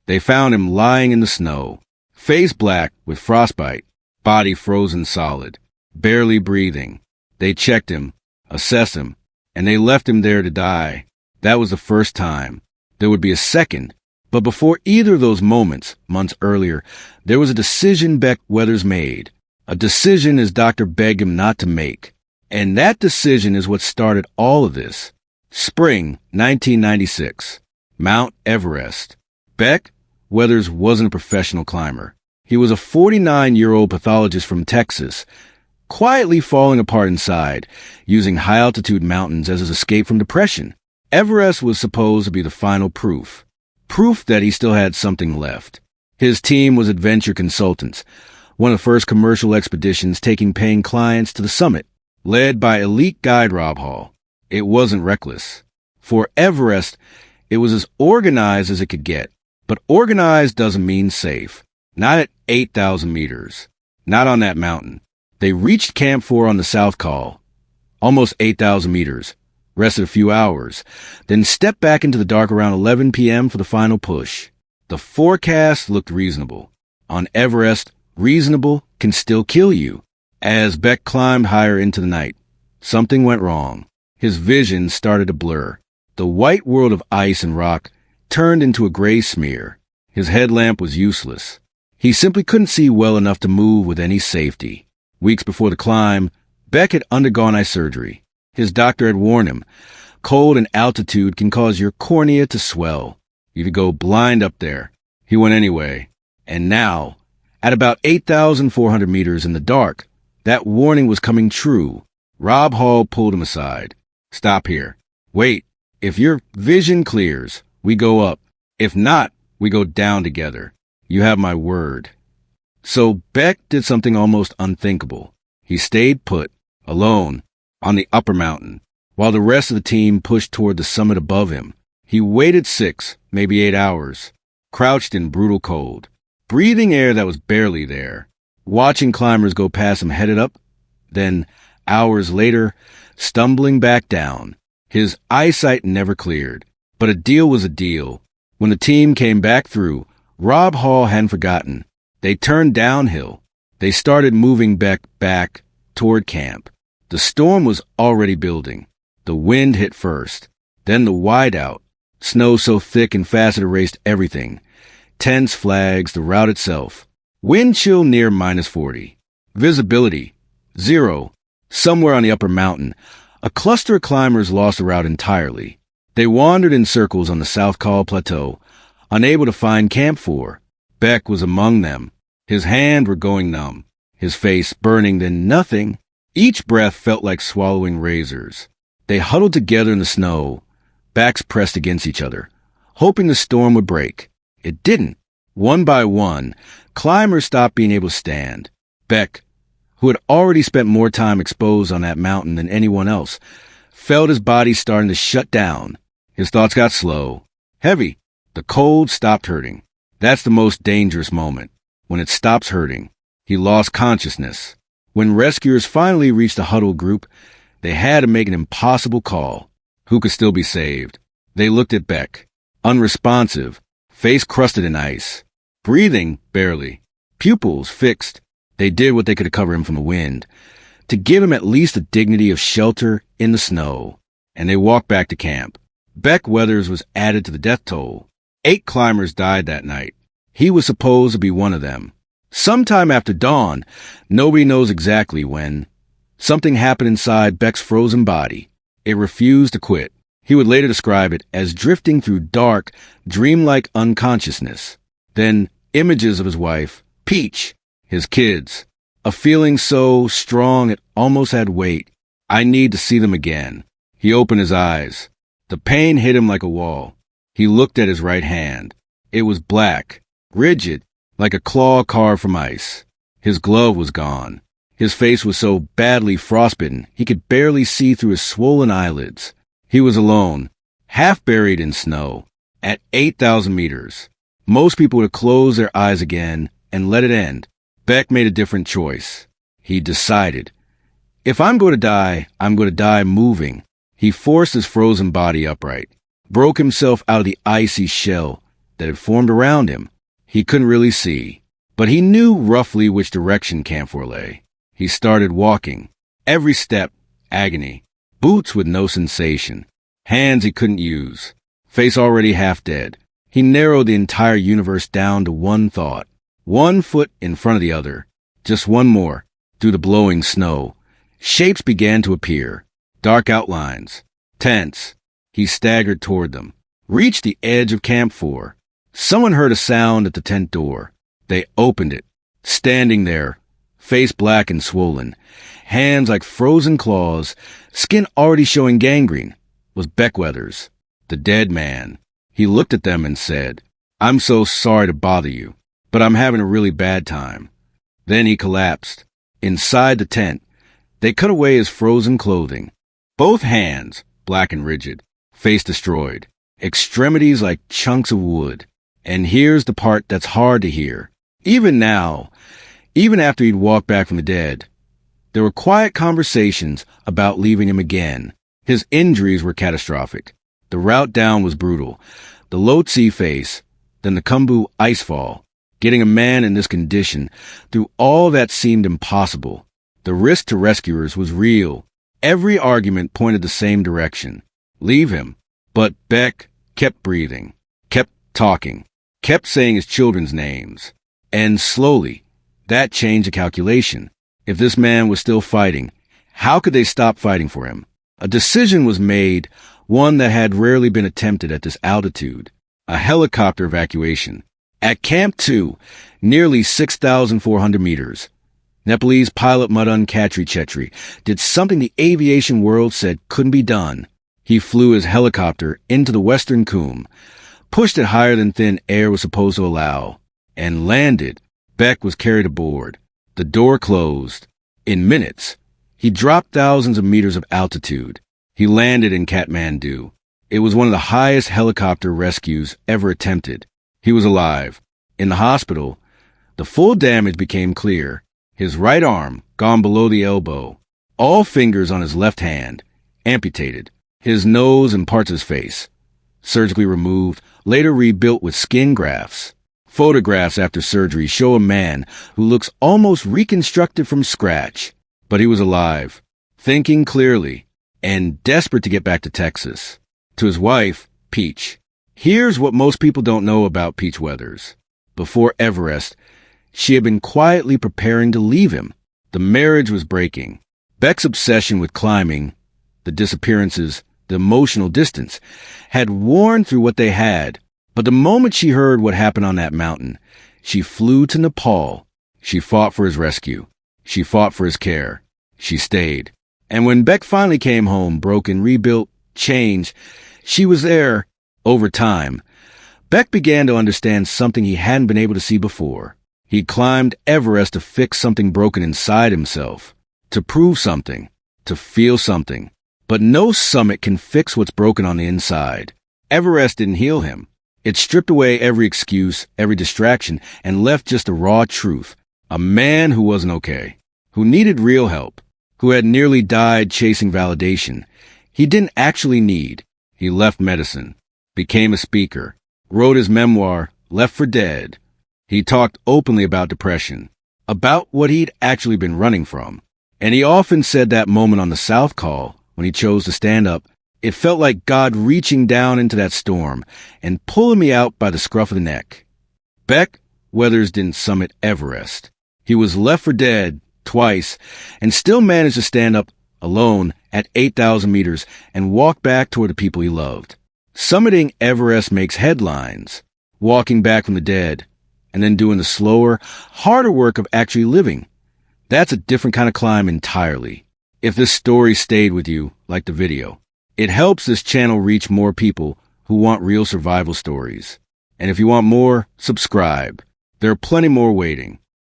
They found him lying in the snow, face black with frostbite, body frozen solid, barely breathing. They checked him, assessed him, and they left him there to die. That was the first time. There would be a second, but before either of those moments, months earlier, there was a decision Beck Weathers made. A decision his doctor begged him not to make. And that decision is what started all of this. Spring 1996. Mount Everest. Beck Weathers wasn't a professional climber. He was a 49-year-old pathologist from Texas, quietly falling apart inside, using high-altitude mountains as his escape from depression. Everest was supposed to be the final proof. Proof that he still had something left. His team was Adventure Consultants, one of the first commercial expeditions taking paying clients to the summit, led by elite guide Rob Hall. It wasn't reckless. For Everest, it was as organized as it could get. But organized doesn't mean safe. Not at 8,000 meters. Not on that mountain. They reached Camp 4 on the South Col, almost 8,000 meters, rested a few hours, then stepped back into the dark around 11 p.m. for the final push. The forecast looked reasonable. On Everest, reasonable can still kill you. As Beck climbed higher into the night, something went wrong. His vision started to blur. The white world of ice and rock turned into a gray smear. His headlamp was useless. He simply couldn't see well enough to move with any safety. Weeks before the climb, Beck had undergone eye surgery. His doctor had warned him, cold and altitude can cause your cornea to swell. You could go blind up there. He went anyway. And now, at about 8,400 meters in the dark, that warning was coming true. Rob Hall pulled him aside. Stop here. Wait. If your vision clears, we go up. If not, we go down together. You have my word. So Beck did something almost unthinkable. He stayed put, alone, on the upper mountain, while the rest of the team pushed toward the summit above him. He waited 6, maybe 8 hours, crouched in brutal cold, breathing air that was barely there, watching climbers go past him headed up, then, hours later, stumbling back down. His eyesight never cleared, but a deal was a deal. When the team came back through, Rob Hall hadn't forgotten. They turned downhill. They started moving Beck back toward camp. The storm was already building. The wind hit first, then the whiteout. Snow so thick and fast it erased everything. Tents, flags, the route itself. Wind chill near -40. Visibility, 0. Somewhere on the upper mountain, a cluster of climbers lost the route entirely. They wandered in circles on the South Col Plateau, unable to find Camp 4. Beck was among them. His hands were going numb, his face burning, then nothing. Each breath felt like swallowing razors. They huddled together in the snow, backs pressed against each other, hoping the storm would break. It didn't. One by one, climbers stopped being able to stand. Beck, who had already spent more time exposed on that mountain than anyone else, felt his body starting to shut down. His thoughts got slow, heavy. The cold stopped hurting. That's the most dangerous moment, when it stops hurting. He lost consciousness. When rescuers finally reached the huddled group, they had to make an impossible call. Who could still be saved? They looked at Beck, unresponsive, face crusted in ice, breathing barely, pupils fixed. They did what they could to cover him from the wind, to give him at least the dignity of shelter in the snow, and they walked back to camp. Beck Weathers was added to the death toll. 8 climbers died that night. He was supposed to be one of them. Sometime after dawn, nobody knows exactly when, something happened inside Beck's frozen body. It refused to quit. He would later describe it as drifting through dark, dreamlike unconsciousness. Then images of his wife, Peach, his kids, a feeling so strong it almost had weight. I need to see them again. He opened his eyes. The pain hit him like a wall. He looked at his right hand. It was black, rigid, like a claw carved from ice. His glove was gone. His face was so badly frostbitten he could barely see through his swollen eyelids. He was alone, half buried in snow, at 8,000 meters. Most people would have closed their eyes again and let it end. Beck made a different choice. He decided, if I'm going to die, I'm going to die moving. He forced his frozen body upright, broke himself out of the icy shell, that had formed around him. He couldn't really see, but he knew roughly which direction Camp 4 lay. He started walking. Every step, agony. Boots with no sensation. Hands he couldn't use. Face already half dead. He narrowed the entire universe down to one thought. One foot in front of the other. Just one more. Through the blowing snow. Shapes began to appear. Dark outlines. Tense. He staggered toward them. Reached the edge of Camp 4. Someone heard a sound at the tent door. They opened it. Standing there, face black and swollen, hands like frozen claws, skin already showing gangrene, was Beck Weathers, the dead man. He looked at them and said, "I'm so sorry to bother you, but I'm having a really bad time." Then he collapsed. Inside the tent, they cut away his frozen clothing. Both hands, black and rigid, face destroyed, extremities like chunks of wood. And here's the part that's hard to hear. Even now, even after he'd walked back from the dead, there were quiet conversations about leaving him again. His injuries were catastrophic. The route down was brutal. The Lhotse face, then the Khumbu icefall. Getting a man in this condition through all that seemed impossible. The risk to rescuers was real. Every argument pointed the same direction. Leave him. But Beck kept breathing, kept talking, kept saying his children's names. And slowly, that changed the calculation. If this man was still fighting, how could they stop fighting for him? A decision was made, one that had rarely been attempted at this altitude. A helicopter evacuation. At Camp 2, nearly 6,400 meters, Nepalese pilot Madan Khatri did something the aviation world said couldn't be done. He flew his helicopter into the western Khum, pushed it higher than thin air was supposed to allow, and landed. Beck was carried aboard. The door closed. In minutes, he dropped thousands of meters of altitude. He landed in Kathmandu. It was one of the highest helicopter rescues ever attempted. He was alive. In the hospital, the full damage became clear. His right arm, gone below the elbow. All fingers on his left hand, amputated. His nose and parts of his face, surgically removed, later rebuilt with skin grafts. Photographs after surgery show a man who looks almost reconstructed from scratch. But he was alive, thinking clearly, and desperate to get back to Texas. To his wife, Peach. Here's what most people don't know about Peach Weathers. Before Everest, she had been quietly preparing to leave him. The marriage was breaking. Beck's obsession with climbing, the disappearances, the emotional distance, had worn through what they had. But the moment she heard what happened on that mountain, she flew to Nepal. She fought for his rescue. She fought for his care. She stayed. And when Beck finally came home, broken, rebuilt, changed, she was there. Over time, Beck began to understand something he hadn't been able to see before. He climbed Everest to fix something broken inside himself, to prove something, to feel something. But no summit can fix what's broken on the inside. Everest didn't heal him. It stripped away every excuse, every distraction, and left just the raw truth. A man who wasn't okay, who needed real help, who had nearly died chasing validation. He didn't actually need. He left medicine, became a speaker, wrote his memoir, Left for Dead. He talked openly about depression, about what he'd actually been running from. And he often said that moment on the South Call, when he chose to stand up, it felt like God reaching down into that storm and pulling me out by the scruff of the neck. Beck Weathers didn't summit Everest. He was left for dead twice and still managed to stand up alone at 8,000 meters and walk back toward the people he loved. Summiting Everest makes headlines. Walking back from the dead and then doing the slower, harder work of actually living. That's a different kind of climb entirely. If this story stayed with you, like the video, it helps this channel reach more people who want real survival stories. And if you want more, subscribe. There are plenty more waiting.